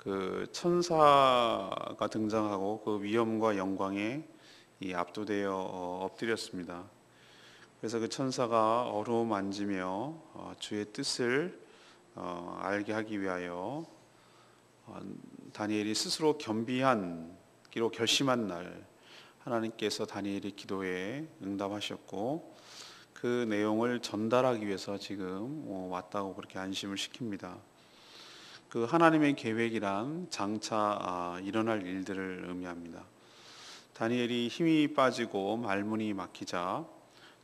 그 천사가 등장하고 그 위엄과 영광에 압도되어 엎드렸습니다. 그래서 그 천사가 어루만지며 주의 뜻을 알게 하기 위하여 다니엘이 스스로 겸비하기로 결심한 날 하나님께서 다니엘의 기도에 응답하셨고 그 내용을 전달하기 위해서 지금 왔다고 그렇게 안심을 시킵니다. 그 하나님의 계획이란 장차 일어날 일들을 의미합니다. 다니엘이 힘이 빠지고 말문이 막히자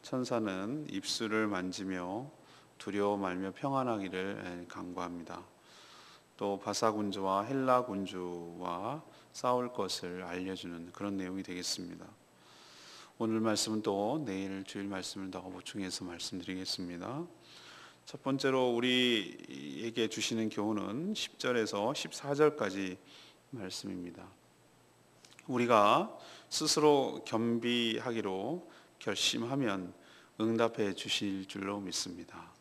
천사는 입술을 만지며 두려워 말며 평안하기를 간구합니다. 또 바사 군주와 헬라 군주와 싸울 것을 알려주는 그런 내용이 되겠습니다. 오늘 말씀은 또 내일 주일 말씀을 더 보충해서 말씀드리겠습니다. 첫 번째로 우리에게 주시는 교훈은 10절에서 14절까지 말씀입니다. 우리가 스스로 겸비하기로 결심하면 응답해 주실 줄로 믿습니다.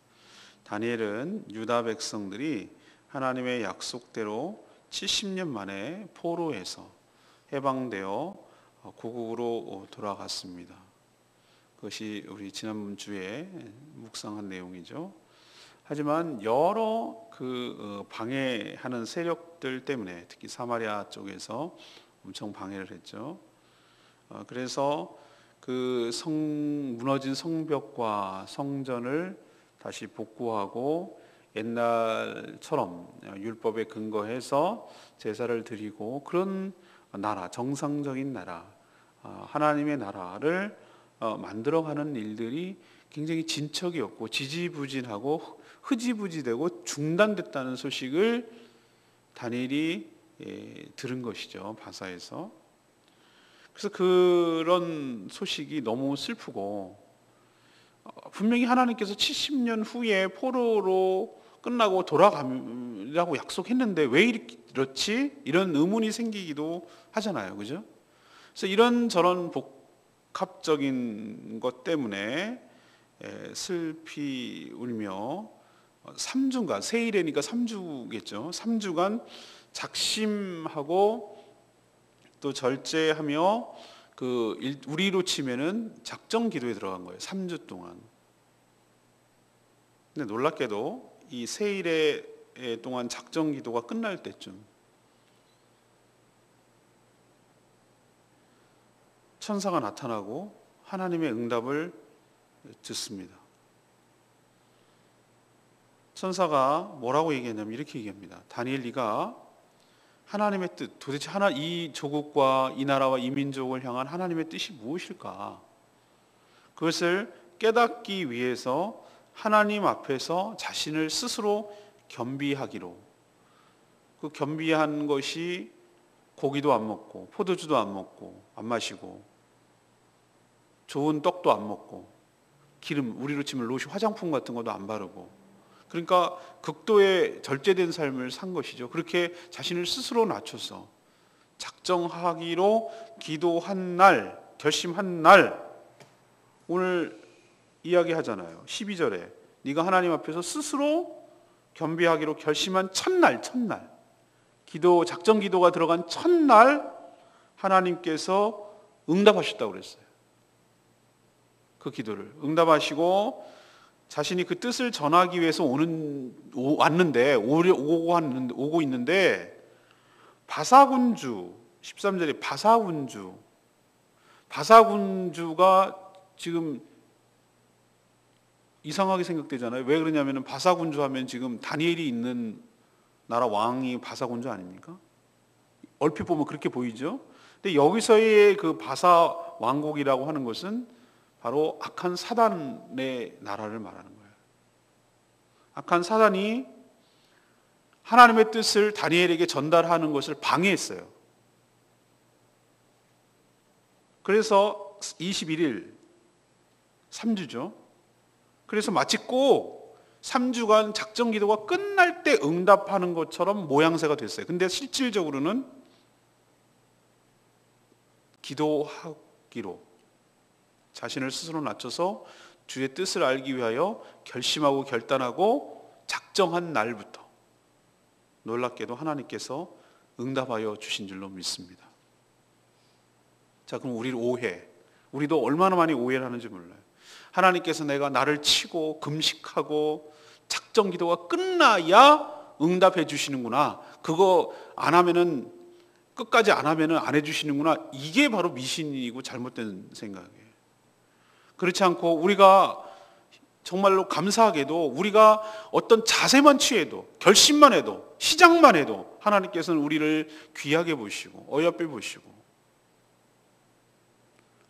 다니엘은 유다 백성들이 하나님의 약속대로 70년 만에 포로에서 해방되어 고국으로 돌아갔습니다. 그것이 우리 지난번 주에 묵상한 내용이죠. 하지만 여러 방해하는 세력들 때문에 특히 사마리아 쪽에서 엄청 방해를 했죠. 그래서 그 무너진 성벽과 성전을 다시 복구하고 옛날처럼 율법에 근거해서 제사를 드리고 그런 나라, 정상적인 나라, 하나님의 나라를 만들어가는 일들이 굉장히 진척이었고 지지부진하고 흐지부지되고 중단됐다는 소식을 다니엘이 들은 것이죠. 바사에서. 그래서 그런 소식이 너무 슬프고 분명히 하나님께서 70년 후에 포로로 끝나고 돌아가라고 약속했는데 왜 이렇지? 이런 의문이 생기기도 하잖아요. 그죠? 그래서 이런저런 복합적인 것 때문에 슬피 울며 3주간, 세일이니까 3주겠죠. 3주간 작심하고 또 절제하며 우리로 치면은 작정 기도에 들어간 거예요. 3주 동안. 근데 놀랍게도 이 세일의 동안 작정 기도가 끝날 때쯤 천사가 나타나고 하나님의 응답을 듣습니다. 천사가 뭐라고 얘기했냐면 이렇게 얘기합니다. 다니엘, 네가 하나님의 뜻, 도대체 이 조국과 이 나라와 이 민족을 향한 하나님의 뜻이 무엇일까? 그것을 깨닫기 위해서 하나님 앞에서 자신을 스스로 겸비하기로. 그 겸비한 것이 고기도 안 먹고 포도주도 안 먹고 안 마시고 좋은 떡도 안 먹고 기름, 우리로 치면 로션, 화장품 같은 것도 안 바르고, 그러니까 극도의 절제된 삶을 산 것이죠. 그렇게 자신을 스스로 낮춰서 작정하기로 기도한 날, 결심한 날, 오늘 이야기하잖아요. 12절에 네가 하나님 앞에서 스스로 겸비하기로 결심한 첫날, 작정 기도가 들어간 첫날 하나님께서 응답하셨다고 그랬어요. 그 기도를 응답하시고 자신이 그 뜻을 전하기 위해서 오고 있는데 바사군주, 13절에 바사군주가 지금 이상하게 생각되잖아요. 왜 그러냐면 바사군주 하면 지금 다니엘이 있는 나라 왕이 바사군주 아닙니까? 얼핏 보면 그렇게 보이죠. 근데 여기서의 그 바사 왕국이라고 하는 것은 바로 악한 사단의 나라를 말하는 거예요. 악한 사단이 하나님의 뜻을 다니엘에게 전달하는 것을 방해했어요. 그래서 21일 3주죠. 그래서 마치 꼭 3주간 작정 기도가 끝날 때 응답하는 것처럼 모양새가 됐어요. 근데 실질적으로는 기도하기로 자신을 스스로 낮춰서 주의 뜻을 알기 위하여 결심하고 결단하고 작정한 날부터 놀랍게도 하나님께서 응답하여 주신 줄로 믿습니다. 자, 그럼 우리도 얼마나 많이 오해를 하는지 몰라요. 하나님께서 내가 나를 치고 금식하고 작정 기도가 끝나야 응답해 주시는구나. 그거 안 하면은, 끝까지 안 하면은 안 해 주시는구나. 이게 바로 미신이고 잘못된 생각이에요. 그렇지 않고 우리가 정말로 감사하게도 우리가 어떤 자세만 취해도, 결심만 해도, 시작만 해도 하나님께서는 우리를 귀하게 보시고 어여삐 보시고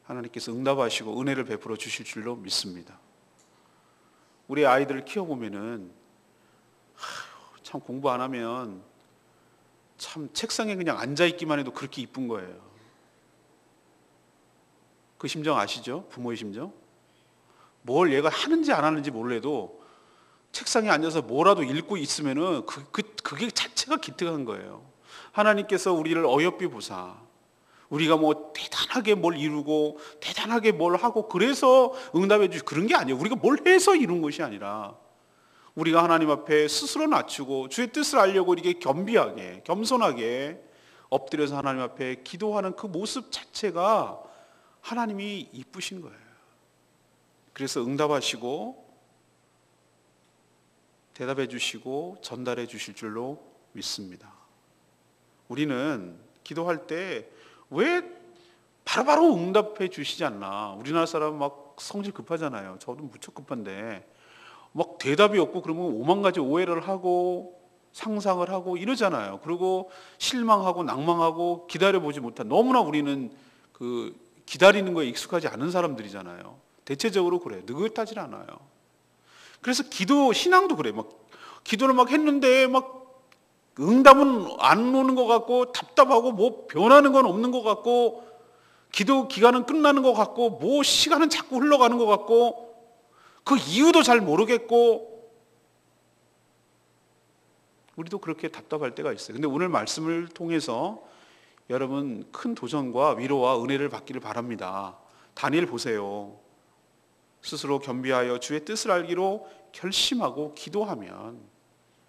하나님께서 응답하시고 은혜를 베풀어 주실 줄로 믿습니다. 우리 아이들을 키워보면은 참 공부 안 하면 참 책상에 그냥 앉아있기만 해도 그렇게 이쁜 거예요. 그 심정 아시죠? 부모의 심정? 뭘 얘가 하는지 안 하는지 몰라도 책상에 앉아서 뭐라도 읽고 있으면은 그게 자체가 기특한 거예요. 하나님께서 우리를 어여삐 보사 우리가 뭐 대단하게 뭘 이루고 대단하게 뭘 하고 그래서 응답해 주시 그런 게 아니에요. 우리가 뭘 해서 이룬 것이 아니라 우리가 하나님 앞에 스스로 낮추고 주의 뜻을 알려고 이렇게 겸비하게 겸손하게 엎드려서 하나님 앞에 기도하는 그 모습 자체가 하나님이 이쁘신 거예요. 그래서 응답하시고 대답해 주시고 전달해 주실 줄로 믿습니다. 우리는 기도할 때 왜 바로바로 응답해 주시지 않나? 우리나라 사람은 막 성질 급하잖아요. 저도 무척 급한데 막 대답이 없고 그러면 오만 가지 오해를 하고 상상을 하고 이러잖아요. 그리고 실망하고 낭망하고 기다려보지 못한 너무나 우리는 그 기다리는 거에 익숙하지 않은 사람들이잖아요. 대체적으로 그래요. 느긋하지 않아요. 그래서 신앙도 그래요. 막 기도를 막 했는데 막 응답은 안 오는 것 같고 답답하고 뭐 변하는 건 없는 것 같고 기도 기간은 끝나는 것 같고 뭐 시간은 자꾸 흘러가는 것 같고 그 이유도 잘 모르겠고 우리도 그렇게 답답할 때가 있어요. 근데 오늘 말씀을 통해서 여러분 큰 도전과 위로와 은혜를 받기를 바랍니다. 다니엘 보세요. 스스로 겸비하여 주의 뜻을 알기로 결심하고 기도하면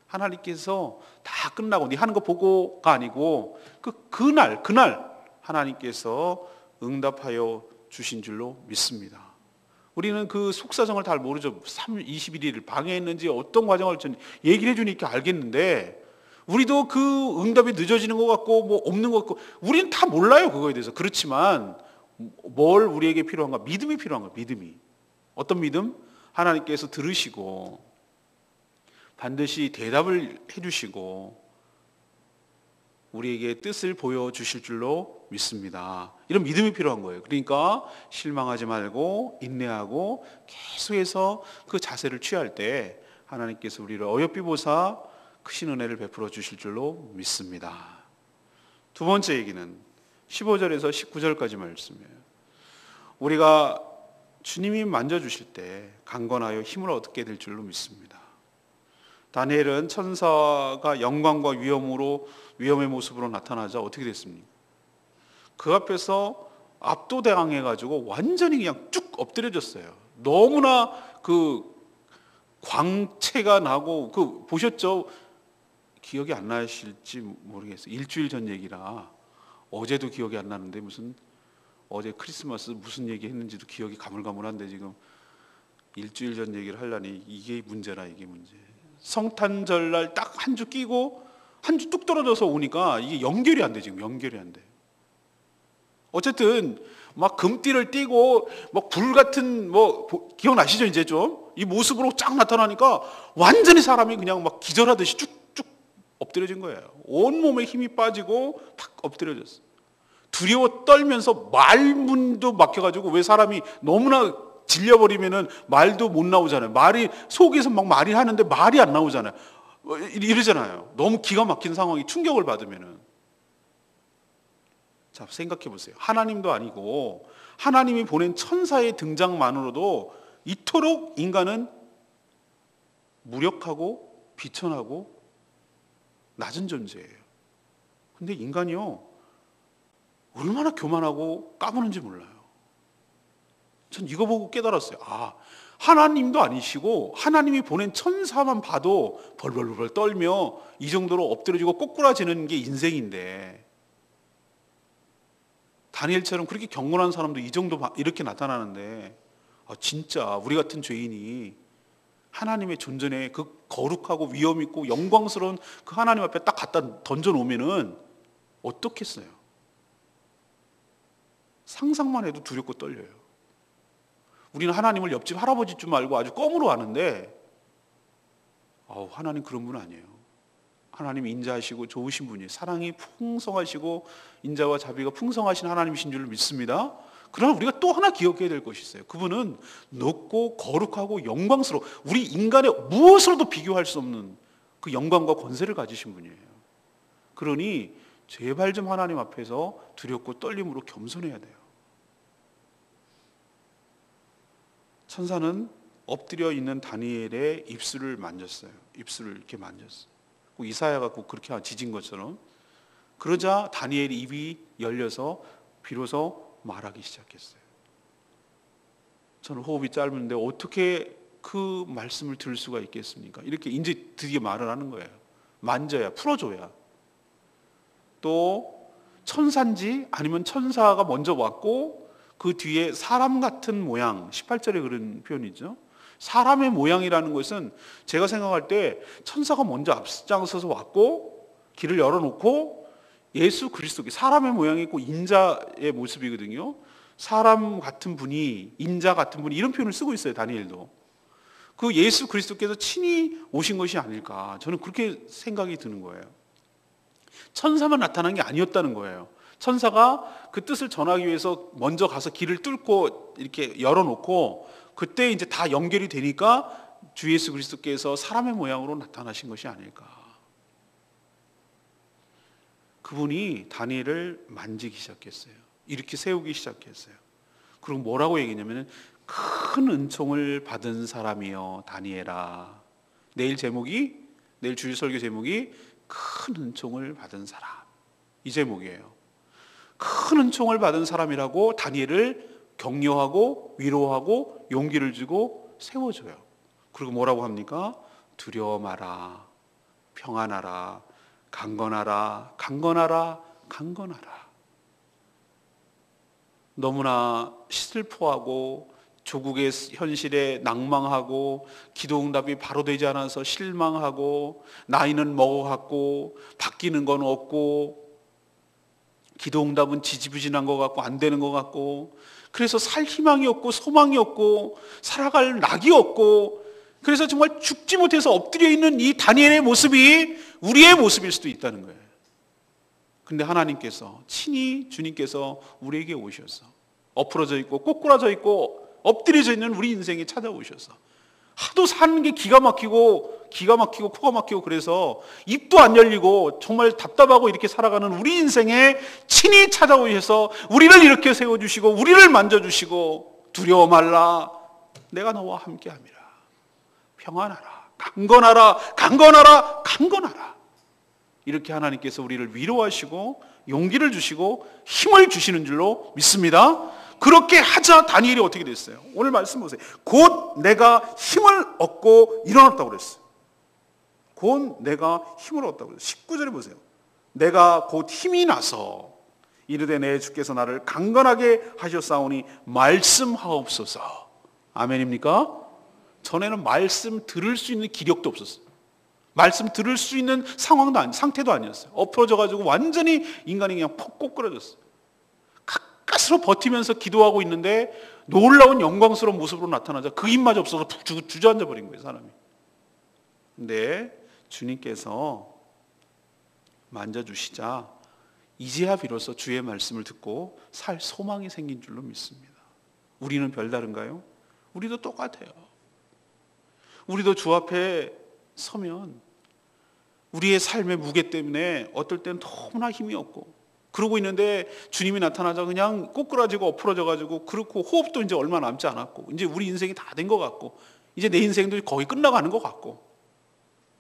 하나님께서 다 끝나고 네 하는 거 보고가 아니고 그날 하나님께서 응답하여 주신 줄로 믿습니다. 우리는 그 속사정을 잘 모르죠. 3월 21일 방해했는지 어떤 과정을 얘기를 해주니까 알겠는데 우리도 그 응답이 늦어지는 것 같고 뭐 없는 것 같고 우리는 다 몰라요. 그거에 대해서. 그렇지만 뭘 우리에게 필요한가? 믿음이 필요한 거예요. 믿음이. 어떤 믿음? 하나님께서 들으시고 반드시 대답을 해주시고 우리에게 뜻을 보여주실 줄로 믿습니다. 이런 믿음이 필요한 거예요. 그러니까 실망하지 말고 인내하고 계속해서 그 자세를 취할 때 하나님께서 우리를 어여삐 보사 크신 은혜를 베풀어 주실 줄로 믿습니다. 두 번째 얘기는 15절에서 19절까지 말씀이에요. 우리가 주님이 만져주실 때 강건하여 힘을 얻게 될 줄로 믿습니다. 다니엘은 천사가 영광과 위험의 모습으로 나타나자 어떻게 됐습니까? 그 앞에서 압도당해가지고 완전히 그냥 쭉 엎드려졌어요. 너무나 그 광채가 나고 보셨죠? 기억이 안 나실지 모르겠어요. 일주일 전 얘기라 어제도 기억이 안 나는데 무슨 어제 크리스마스 무슨 얘기 했는지도 기억이 가물가물한데 지금 일주일 전 얘기를 하려니 이게 문제라 이게 문제. 성탄절날 딱 한 주 끼고 한 주 뚝 떨어져서 오니까 이게 연결이 안 돼. 지금 연결이 안 돼. 어쨌든 막 금띠를 띠고 막 불 같은 뭐 기억나시죠? 이제 좀 이 모습으로 쫙 나타나니까 완전히 사람이 그냥 막 기절하듯이 쭉쭉 엎드려진 거예요. 온 몸에 힘이 빠지고 탁 엎드려졌어. 두려워 떨면서 말문도 막혀가지고 왜 사람이 너무나 질려버리면은 말도 못 나오잖아요. 말이 속에서 막 말이 하는데 말이 안 나오잖아요. 이러잖아요. 너무 기가 막힌 상황이 충격을 받으면은. 자, 생각해 보세요. 하나님도 아니고 하나님이 보낸 천사의 등장만으로도 이토록 인간은 무력하고 비천하고 낮은 존재예요. 근데 인간이요 얼마나 교만하고 까부는지 몰라요. 전 이거 보고 깨달았어요. 아, 하나님도 아니시고 하나님이 보낸 천사만 봐도 벌벌벌 떨며 이 정도로 엎드려지고 꼬꾸라지는 게 인생인데, 다니엘처럼 그렇게 경건한 사람도 이 정도 이렇게 나타나는데, 진짜 우리 같은 죄인이 하나님의 존전에 그 거룩하고 위엄 있고 영광스러운 그 하나님 앞에 딱 갖다 던져놓으면은 어떻겠어요? 상상만 해도 두렵고 떨려요. 우리는 하나님을 옆집 할아버지 줄 알고 아주 껌으로 아는데, 하나님 그런 분 아니에요. 하나님 인자하시고 좋으신 분이에요. 사랑이 풍성하시고 인자와 자비가 풍성하신 하나님이신 줄 믿습니다. 그러나 우리가 또 하나 기억해야 될 것이 있어요. 그분은 높고 거룩하고 영광스러워, 우리 인간의 무엇으로도 비교할 수 없는 그 영광과 권세를 가지신 분이에요. 그러니 제발 좀 하나님 앞에서 두렵고 떨림으로 겸손해야 돼요. 천사는 엎드려 있는 다니엘의 입술을 만졌어요. 입술을 이렇게 만졌어요. 이사야가 꼭 그렇게 지진 것처럼. 그러자 다니엘의 입이 열려서 비로소 말하기 시작했어요. 저는 호흡이 짧은데 어떻게 그 말씀을 들을 수가 있겠습니까? 이렇게 이제 드디어 말을 하는 거예요. 만져야, 풀어줘야. 또 천사인지 아니면 천사가 먼저 왔고 그 뒤에 사람 같은 모양, 18절에 그런 표현이죠. 사람의 모양이라는 것은 제가 생각할 때 천사가 먼저 앞장서서 왔고 길을 열어놓고 예수 그리스도, 사람의 모양이 있고 인자의 모습이거든요. 사람 같은 분이, 인자 같은 분이, 이런 표현을 쓰고 있어요. 다니엘도. 그 예수 그리스도께서 친히 오신 것이 아닐까, 저는 그렇게 생각이 드는 거예요. 천사만 나타난 게 아니었다는 거예요. 천사가 그 뜻을 전하기 위해서 먼저 가서 길을 뚫고 이렇게 열어놓고 그때 이제 다 연결이 되니까 주 예수 그리스도께서 사람의 모양으로 나타나신 것이 아닐까. 그분이 다니엘을 만지기 시작했어요. 이렇게 세우기 시작했어요. 그리고 뭐라고 얘기했냐면, 큰 은총을 받은 사람이여 다니엘아. 내일 주일 설교 제목이 큰 은총을 받은 사람, 이 제목이에요. 큰 은총을 받은 사람이라고 다니엘을 격려하고 위로하고 용기를 주고 세워줘요. 그리고 뭐라고 합니까? 두려워 마라, 평안하라, 강건하라, 강건하라, 강건하라. 너무나 슬퍼하고 조국의 현실에 낭망하고 기도응답이 바로 되지 않아서 실망하고 나이는 먹어갔고 바뀌는 건 없고 기도응답은 지지부진한 것 같고 안 되는 것 같고, 그래서 살 희망이 없고 소망이 없고 살아갈 낙이 없고, 그래서 정말 죽지 못해서 엎드려 있는 이 다니엘의 모습이 우리의 모습일 수도 있다는 거예요. 근데 하나님께서 친히, 주님께서 우리에게 오셔서 엎어져 있고 꼬꾸라져 있고 엎드려져 있는 우리 인생에 찾아오셔서 하도 사는 게 기가 막히고 코가 막히고 그래서 입도 안 열리고 정말 답답하고 이렇게 살아가는 우리 인생에 친히 찾아오셔서 우리를 이렇게 세워주시고 우리를 만져주시고 두려워 말라, 내가 너와 함께함이라, 평안하라, 강건하라, 강건하라, 강건하라. 이렇게 하나님께서 우리를 위로하시고 용기를 주시고 힘을 주시는 줄로 믿습니다. 그렇게 하자 다니엘이 어떻게 됐어요? 오늘 말씀 보세요. 곧 내가 힘을 얻고 일어났다고 그랬어요. 곧 내가 힘을 얻었다고 그랬어요. 19절에 보세요. 내가 곧 힘이 나서 이르되 내 주께서 나를 강건하게 하셨사오니 말씀하옵소서. 아멘입니까? 전에는 말씀 들을 수 있는 기력도 없었어요. 말씀 들을 수 있는 상태도 아니었어요. 엎어져 가지고 완전히 인간이 그냥 퍽 꼬꾸라졌어요. 가스로 버티면서 기도하고 있는데 놀라운 영광스러운 모습으로 나타나자 그 힘마저 없어서 푹 주저앉아 버린 거예요, 사람이. 근데 주님께서 만져주시자 이제야 비로소 주의 말씀을 듣고 살 소망이 생긴 줄로 믿습니다. 우리는 별다른가요? 우리도 똑같아요. 우리도 주 앞에 서면 우리의 삶의 무게 때문에 어떨 때는 너무나 힘이 없고, 그러고 있는데 주님이 나타나자 그냥 꼬꾸라지고 엎어져 가지고, 그렇고 호흡도 이제 얼마 남지 않았고 이제 우리 인생이 다 된 것 같고 이제 내 인생도 거의 끝나가는 것 같고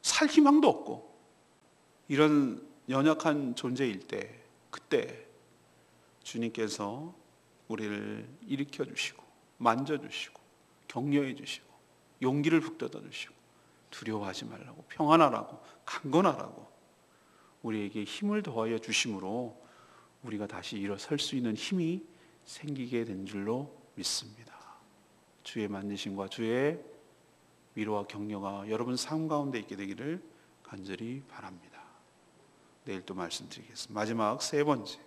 살 희망도 없고, 이런 연약한 존재일 때, 그때 주님께서 우리를 일으켜 주시고 만져 주시고 격려해 주시고 용기를 북돋아 주시고 두려워하지 말라고, 평안하라고, 강건하라고 우리에게 힘을 더하여 주심으로 우리가 다시 일어설 수 있는 힘이 생기게 된 줄로 믿습니다. 주의 만지심과 주의 위로와 격려가 여러분 삶 가운데 있게 되기를 간절히 바랍니다. 내일 또 말씀드리겠습니다. 마지막 세 번째,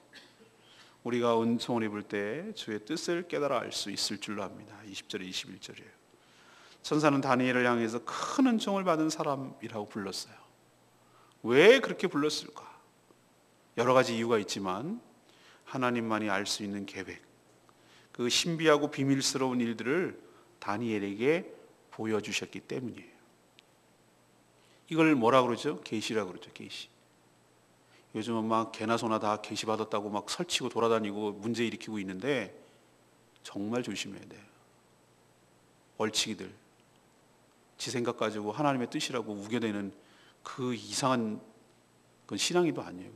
우리가 은총을 입을 때 주의 뜻을 깨달아 알 수 있을 줄로 압니다. 20절에 21절이에요. 천사는 다니엘을 향해서 큰 은총을 받은 사람이라고 불렀어요. 왜 그렇게 불렀을까? 여러 가지 이유가 있지만 하나님만이 알 수 있는 계획, 그 신비하고 비밀스러운 일들을 다니엘에게 보여주셨기 때문이에요. 이걸 뭐라 그러죠? 계시라고 그러죠. 계시. 요즘은 막 개나 소나 다 계시 받았다고 막 설치고 돌아다니고 문제 일으키고 있는데 정말 조심해야 돼요. 얼치기들, 지 생각 가지고 하나님의 뜻이라고 우겨대는 그 이상한 건 신앙이도 아니에요.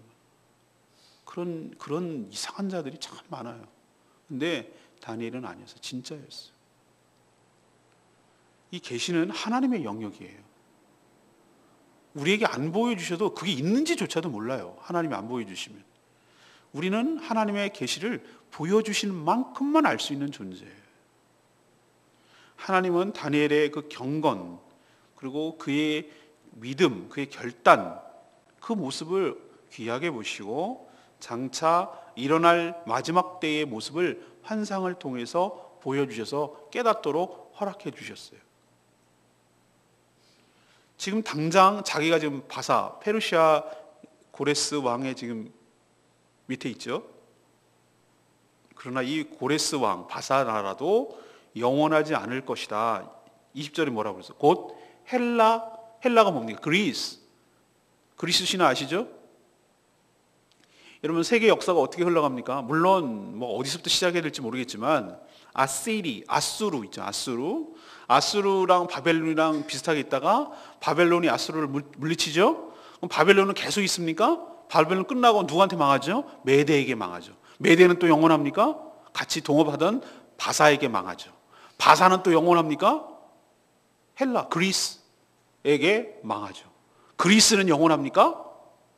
그런 이상한 자들이 참 많아요. 근데 다니엘은 아니었어요. 진짜였어요. 이 계시는 하나님의 영역이에요. 우리에게 안 보여주셔도 그게 있는지조차도 몰라요. 하나님이 안 보여주시면. 우리는 하나님의 계시를 보여주시는 만큼만 알 수 있는 존재예요. 하나님은 다니엘의 그 경건, 그리고 그의 믿음, 그의 결단, 그 모습을 귀하게 보시고 장차 일어날 마지막 때의 모습을 환상을 통해서 보여주셔서 깨닫도록 허락해 주셨어요. 지금 당장 자기가 지금 바사, 페르시아 고레스 왕의 지금 밑에 있죠. 그러나 이 고레스 왕, 바사 나라도 영원하지 않을 것이다. 20절에 뭐라고 그랬어요? 곧 헬라가 뭡니까? 그리스 신화 아시죠? 여러분 세계 역사가 어떻게 흘러갑니까? 물론 뭐 어디서부터 시작해야 될지 모르겠지만 아수르 있죠. 아수르랑 바벨론이랑 비슷하게 있다가 바벨론이 아수르를 물리치죠. 그럼 바벨론은 계속 있습니까? 바벨론 끝나고 누구한테 망하죠? 메대에게 망하죠. 메대는 또 영원합니까? 같이 동업하던 바사에게 망하죠. 바사는 또 영원합니까? 그리스에게 망하죠. 그리스는 영원합니까?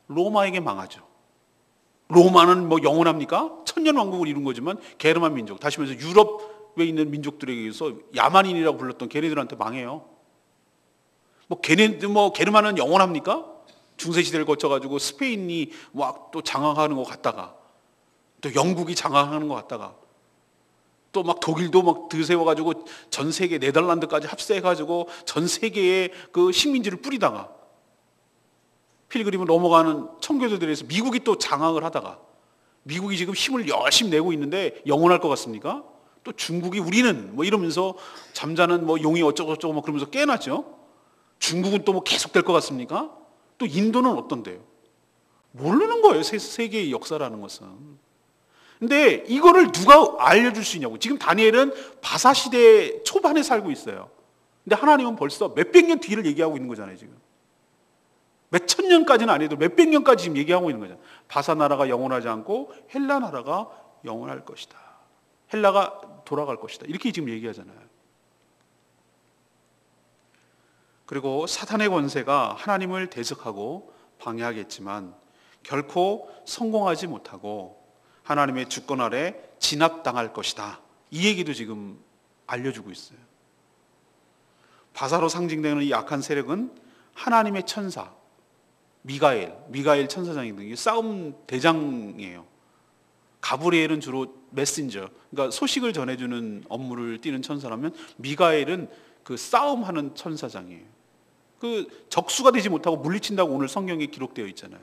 로마에게 망하죠. 로마는 뭐 영원합니까? 천년왕국을 이룬 거지만 게르만 민족, 다시 말해서 유럽에 있는 민족들에게 의해서 야만인이라고 불렀던 걔네들한테 망해요. 게르만은 영원합니까? 중세시대를 거쳐가지고 스페인이 막 또 장악하는 것 같다가 또 영국이 장악하는 것 같다가 또 막 독일도 막 들세워가지고 전 세계 네덜란드까지 합세해가지고 전 세계에 그 식민지를 뿌리다가 필그림을 넘어가는 청교도들에서 미국이 또 장악을 하다가 미국이 지금 힘을 열심히 내고 있는데 영원할 것 같습니까? 또 중국이 우리는 뭐 이러면서 잠자는 뭐 용이 어쩌고저쩌고 막 그러면서 깨어났죠. 중국은 또 뭐 계속 될 것 같습니까? 또 인도는 어떤데요? 모르는 거예요. 세계의 역사라는 것은. 근데 이거를 누가 알려줄 수 있냐고. 지금 다니엘은 바사 시대 초반에 살고 있어요. 근데 하나님은 벌써 몇백 년 뒤를 얘기하고 있는 거잖아요. 지금 몇천 년까지는 아니어도 몇백 년까지 지금 얘기하고 있는 거잖아요. 바사 나라가 영원하지 않고 헬라 나라가 영원할 것이다. 헬라가 돌아갈 것이다. 이렇게 지금 얘기하잖아요. 그리고 사탄의 권세가 하나님을 대적하고 방해하겠지만 결코 성공하지 못하고 하나님의 주권 아래 진압당할 것이다. 이 얘기도 지금 알려주고 있어요. 바사로 상징되는 이 악한 세력은 하나님의 천사 미가엘 천사장이거든요. 싸움 대장이에요. 가브리엘은 주로 메신저, 그러니까 소식을 전해주는 업무를 띠는 천사라면 미가엘은 그 싸움하는 천사장이에요. 그 적수가 되지 못하고 물리친다고 오늘 성경에 기록되어 있잖아요.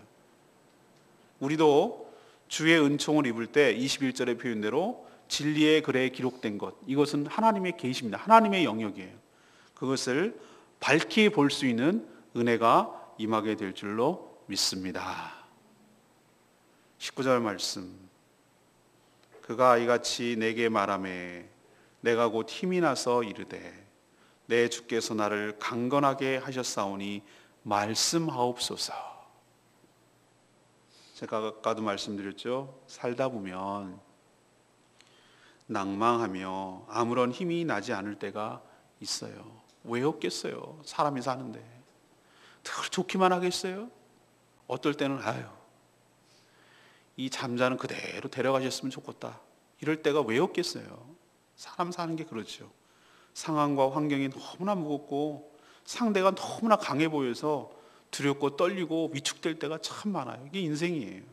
우리도 주의 은총을 입을 때 21절의 표현대로 진리의 글에 기록된 것, 이것은 하나님의 계시입니다. 하나님의 영역이에요. 그것을 밝히 볼 수 있는 은혜가 임하게 될 줄로 믿습니다. 19절 말씀, 그가 이같이 내게 말하매 내가 곧 힘이 나서 이르되 내 주께서 나를 강건하게 하셨사오니 말씀하옵소서. 제가 아까도 말씀드렸죠. 살다 보면 낭망하며 아무런 힘이 나지 않을 때가 있어요. 왜 없겠어요? 사람이 사는데. 늘 좋기만 하겠어요? 어떨 때는 아유, 이 잠자는 그대로 데려가셨으면 좋겠다, 이럴 때가 왜 없겠어요? 사람 사는 게 그렇죠. 상황과 환경이 너무나 무겁고 상대가 너무나 강해 보여서 두렵고 떨리고 위축될 때가 참 많아요. 이게 인생이에요.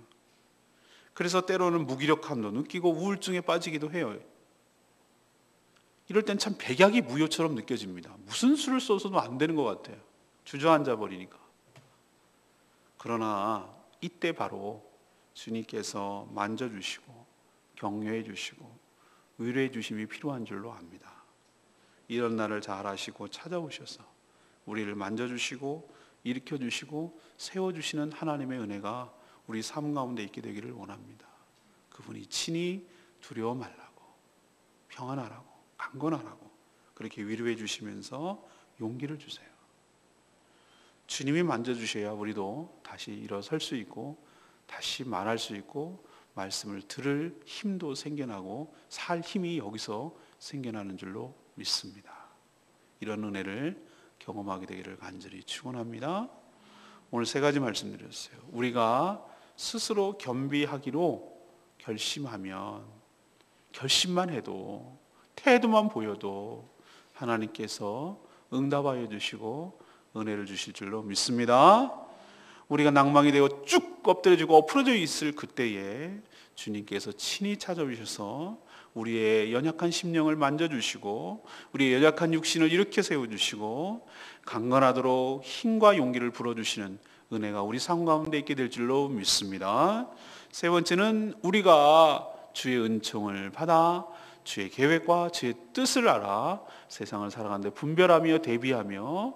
그래서 때로는 무기력함도 느끼고 우울증에 빠지기도 해요. 이럴 땐 참 백약이 무효처럼 느껴집니다. 무슨 수를 써서도 안 되는 것 같아요. 주저앉아 버리니까. 그러나 이때 바로 주님께서 만져주시고 격려해 주시고 위로해 주심이 필요한 줄로 압니다. 이런 날을 잘 아시고 찾아오셔서 우리를 만져주시고 일으켜주시고 세워주시는 하나님의 은혜가 우리 삶 가운데 있게 되기를 원합니다. 그분이 친히 두려워 말라고, 평안하라고, 강건하라고 그렇게 위로해 주시면서 용기를 주세요. 주님이 만져주셔야 우리도 다시 일어설 수 있고 다시 말할 수 있고 말씀을 들을 힘도 생겨나고 살 힘이 여기서 생겨나는 줄로 믿습니다. 이런 은혜를 경험하게 되기를 간절히 축원합니다. 오늘 세 가지 말씀드렸어요. 우리가 스스로 겸비하기로 결심하면, 결심만 해도, 태도만 보여도 하나님께서 응답하여 주시고 은혜를 주실 줄로 믿습니다. 우리가 낭망이 되어 쭉 엎드려지고 엎어져 있을 그때에 주님께서 친히 찾아오셔서 우리의 연약한 심령을 만져주시고 우리의 연약한 육신을 일으켜 세워주시고 강건하도록 힘과 용기를 불어주시는 은혜가 우리 삶 가운데 있게 될 줄로 믿습니다. 세 번째는 우리가 주의 은총을 받아 주의 계획과 주의 뜻을 알아 세상을 살아가는데 분별하며 대비하며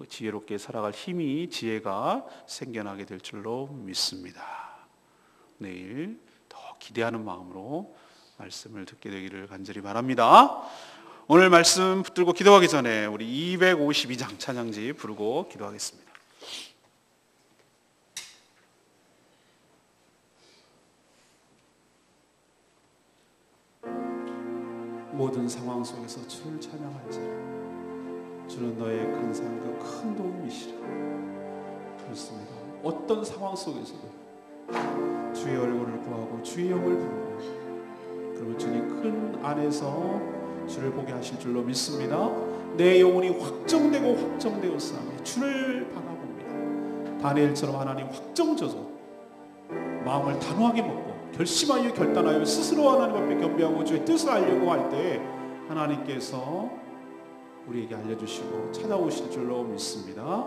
지혜롭게 살아갈 힘이, 지혜가 생겨나게 될 줄로 믿습니다. 내일 더 기대하는 마음으로 말씀을 듣게 되기를 간절히 바랍니다. 오늘 말씀 붙들고 기도하기 전에 우리 252장 찬양지 부르고 기도하겠습니다. 모든 상황 속에서 주를 찬양할지라 주는 너의 근사한 그 큰 도움이시라. 그렇습니다. 어떤 상황 속에서도 주의 얼굴을 구하고 주의 영을 부르고 그러면 주님 큰 안에서 주를 보게 하실 줄로 믿습니다. 내 영혼이 확정되었사오니 주를 바라봅니다. 다니엘처럼 하나님 확정져서 마음을 단호하게 먹고 결심하여 결단하여 스스로 하나님 앞에 겸비하고 주의 뜻을 알려고 할 때 하나님께서 우리에게 알려주시고 찾아오실 줄로 믿습니다.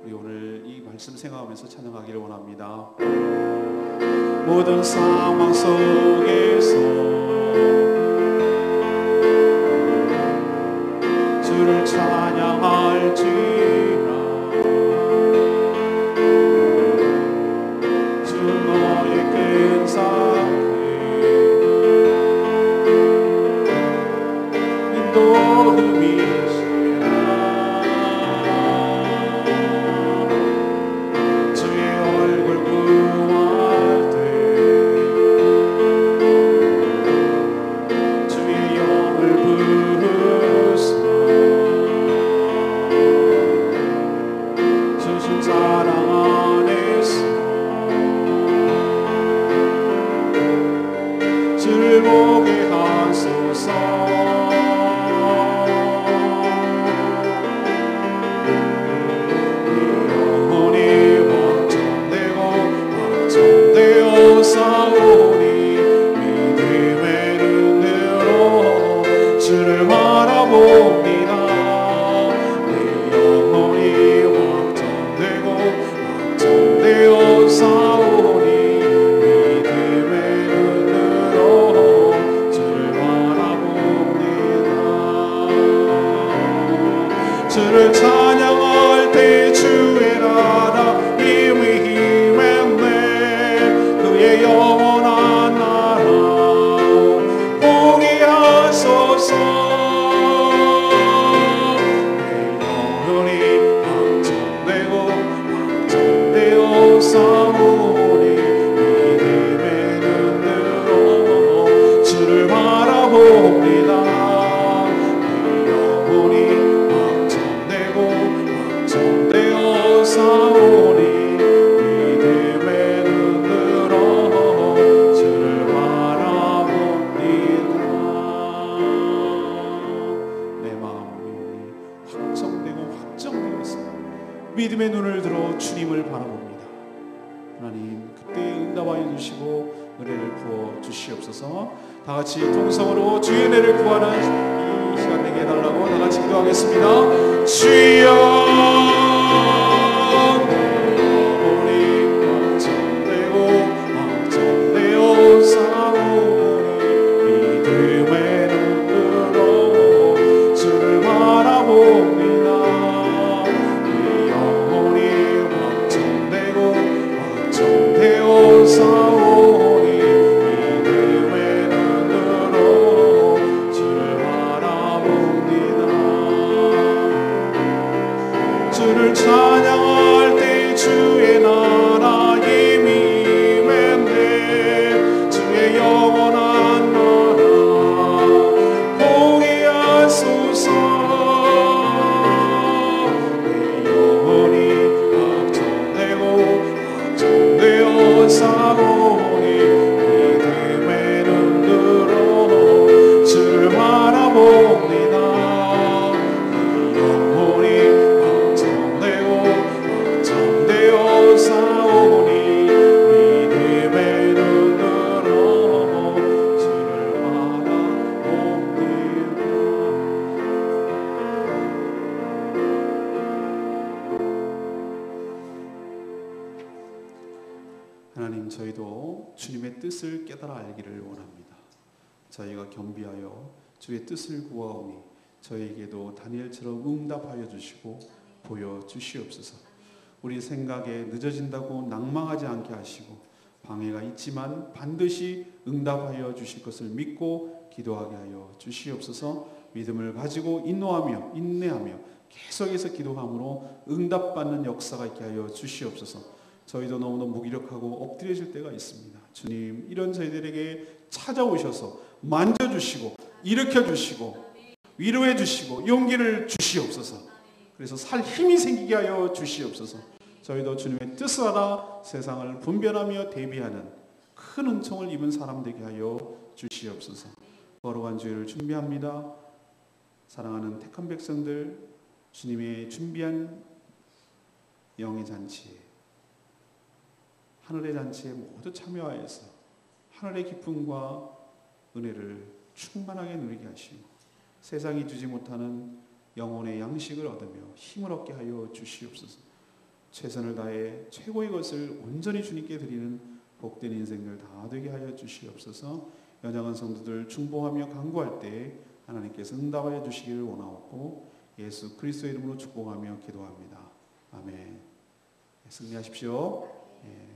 우리 오늘 이 말씀 생각하면서 찬양하기를 원합니다. 모든 상황 속에서 주를 찬양할지라 주 너의 근사함 인도음이시라 주의 얼굴 구할 때 주의 영을 부으사 주신 사랑 안에서 주를 보게 하소서. 싸우니 믿음의 눈으로 주를 바라봅니다. 내 영혼이 확정되어 싸우니 믿음의 눈으로 주를 바라봅니다. 주를 찬양할 때 주의 나라 영원한 나라 보게 하소서. 내 영혼이 확정되어 싸우니 믿음의 눈으로 주를 바라봅니다. 내 영혼이 응답하여 주시고 은혜를 부어 주시옵소서. 다 같이 통성으로 주의 은혜를 구하는 이 시간 되게 해달라고 다 같이 기도하겠습니다. 주여 주를 찬양할 때 주의 나라 임임했네. 주의 영원한 나라 포기하소서. 내 영혼이 확정되고 확정되어 싸우니 믿음의 눈으로 주를 바라봅니다. 하나님, 저희도 주님의 뜻을 깨달아 알기를 원합니다. 저희가 겸비하여 주의 뜻을 구하오니 저희에게도 다니엘처럼 응답하여 주시고 보여주시옵소서. 우리 생각에 늦어진다고 낭망하지 않게 하시고 방해가 있지만 반드시 응답하여 주실 것을 믿고 기도하게 하여 주시옵소서. 믿음을 가지고 인노하며 인내하며 계속해서 기도함으로 응답받는 역사가 있게 하여 주시옵소서. 저희도 너무너무 무기력하고 엎드려질 때가 있습니다. 주님, 이런 저희들에게 찾아오셔서 만져주시고 일으켜주시고 위로해주시고 용기를 주시옵소서. 그래서 살 힘이 생기게 하여 주시옵소서. 저희도 주님의 뜻을 알아 세상을 분별하며 대비하는 큰 은총을 입은 사람 되게 하여 주시옵소서. 거룩한 주일을 준비합니다. 사랑하는 택한 백성들, 주님의 준비한 영의 잔치에, 하늘의 잔치에 모두 참여하여서 하늘의 기쁨과 은혜를 충만하게 누리게 하시고 세상이 주지 못하는 영혼의 양식을 얻으며 힘을 얻게 하여 주시옵소서. 최선을 다해 최고의 것을 온전히 주님께 드리는 복된 인생들 다 되게 하여 주시옵소서. 연약한 성도들 중보하며 간구할 때 하나님께서 응답하여 주시기를 원하옵고 예수 그리스도의 이름으로 축복하며 기도합니다. 아멘. 승리하십시오. 예.